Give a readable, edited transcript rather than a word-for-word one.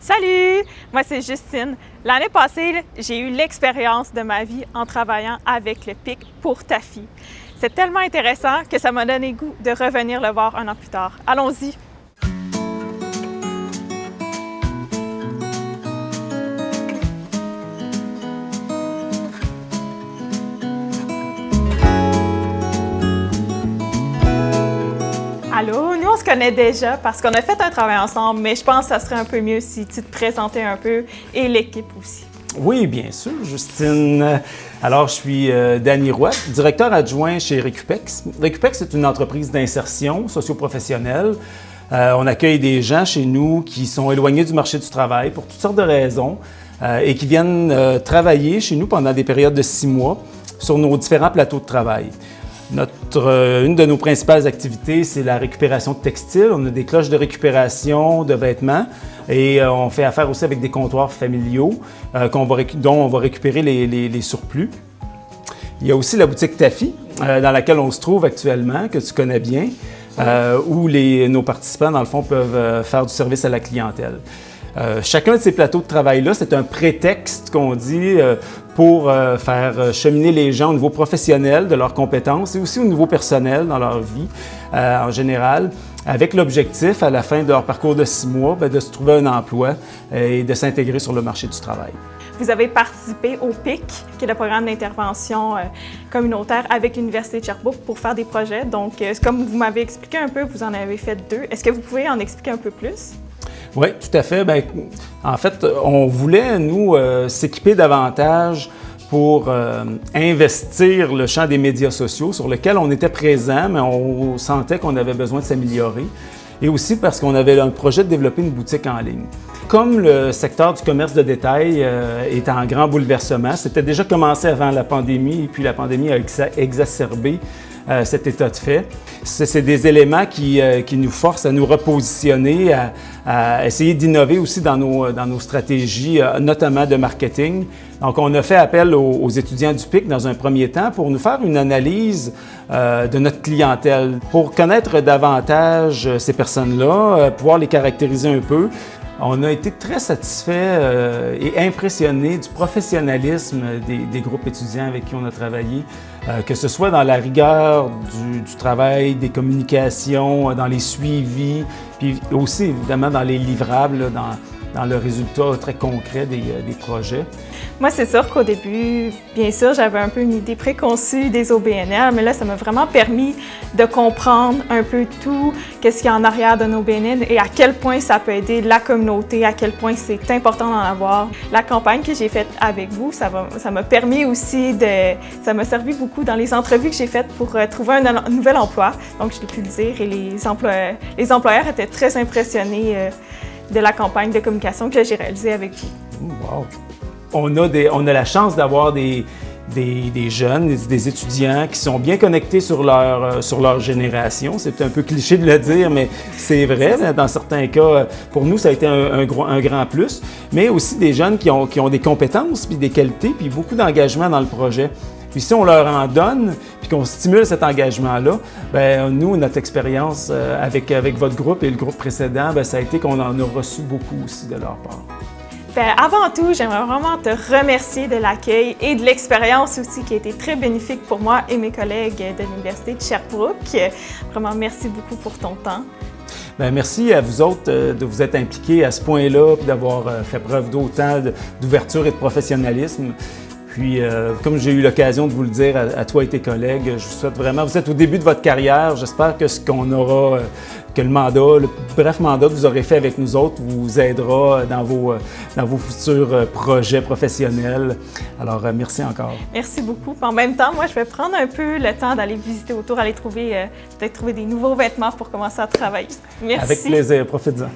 Salut! Moi, c'est Justine. L'année passée, j'ai eu l'expérience de ma vie en travaillant avec le PIC pour Tafi. C'est tellement intéressant que ça m'a donné goût de revenir le voir un an plus tard. Allons-y! Allô, nous on se connaît déjà parce qu'on a fait un travail ensemble, mais je pense que ça serait un peu mieux si tu te présentais un peu et l'équipe aussi. Oui, bien sûr, Justine. Alors, je suis Danny Roy, directeur adjoint chez Recupex. Recupex, c'est une entreprise d'insertion socio-professionnelle. On accueille des gens chez nous qui sont éloignés du marché du travail pour toutes sortes de raisons et qui viennent travailler chez nous pendant des périodes de 6 mois sur nos différents plateaux de travail. Une de nos principales activités, c'est la récupération de textiles. On a des cloches de récupération de vêtements et on fait affaire aussi avec des comptoirs familiaux dont on va récupérer les surplus. Il y a aussi la boutique Tafi, dans laquelle on se trouve actuellement, que tu connais bien, où nos participants, dans le fond, peuvent faire du service à la clientèle. Chacun de ces plateaux de travail-là, c'est un prétexte qu'on dit pour faire cheminer les gens au niveau professionnel de leurs compétences et aussi au niveau personnel dans leur vie en général, avec l'objectif, à la fin de leur parcours de 6 mois, de se trouver un emploi et de s'intégrer sur le marché du travail. Vous avez participé au PIC, qui est le programme d'intervention communautaire avec l'Université de Sherbrooke pour faire des projets. Donc, comme vous m'avez expliqué un peu, vous en avez fait 2. Est-ce que vous pouvez en expliquer un peu plus? Oui, tout à fait. En fait, on voulait, nous, s'équiper davantage pour investir le champ des médias sociaux sur lequel on était présent, mais on sentait qu'on avait besoin de s'améliorer. Et aussi parce qu'on avait un projet de développer une boutique en ligne. Comme le secteur du commerce de détail est en grand bouleversement, c'était déjà commencé avant la pandémie, et puis la pandémie a exacerbé cet état de fait. C'est des éléments qui nous forcent à nous repositionner, à essayer d'innover aussi dans nos stratégies, notamment de marketing. Donc, on a fait appel aux étudiants du PIC dans un premier temps pour nous faire une analyse de notre clientèle, pour connaître davantage ces personnes-là, pouvoir les caractériser un peu. On a été très satisfaits et impressionnés du professionnalisme des groupes étudiants avec qui on a travaillé, que ce soit dans la rigueur du travail, des communications, dans les suivis, puis aussi évidemment dans les livrables, dans le résultat très concret des projets. Moi, c'est sûr qu'au début, bien sûr, j'avais un peu une idée préconçue des OBNL, mais là, ça m'a vraiment permis de comprendre un peu tout, qu'est-ce qu'il y a en arrière de nos OBNL et à quel point ça peut aider la communauté, à quel point c'est important d'en avoir. La campagne que j'ai faite avec vous, ça m'a permis aussi ça m'a servi beaucoup dans les entrevues que j'ai faites pour trouver un nouvel emploi. Donc, je l'ai pu le dire et les employeurs étaient très impressionnés de la campagne de communication que j'ai réalisée avec vous. Wow! On a la chance d'avoir des jeunes, des étudiants qui sont bien connectés sur leur génération. C'est un peu cliché de le dire, mais c'est vrai. Dans certains cas, pour nous, ça a été un grand plus. Mais aussi des jeunes qui ont des compétences, puis des qualités, puis beaucoup d'engagement dans le projet. Puis si on leur en donne, puis qu'on stimule cet engagement-là, nous, notre expérience avec votre groupe et le groupe précédent, ça a été qu'on en a reçu beaucoup aussi de leur part. Avant tout, j'aimerais vraiment te remercier de l'accueil et de l'expérience aussi qui a été très bénéfique pour moi et mes collègues de l'Université de Sherbrooke. Vraiment, merci beaucoup pour ton temps. Merci à vous autres de vous être impliqués à ce point-là, puis d'avoir fait preuve d'autant d'ouverture et de professionnalisme. Puis, comme j'ai eu l'occasion de vous le dire à toi et tes collègues, je vous souhaite vraiment, vous êtes au début de votre carrière, j'espère que que le bref mandat que vous aurez fait avec nous autres vous aidera dans vos futurs projets professionnels. Alors, merci encore. Merci beaucoup. En même temps, moi, je vais prendre un peu le temps d'aller visiter autour, aller peut-être trouver des nouveaux vêtements pour commencer à travailler. Merci. Avec plaisir, profite-en.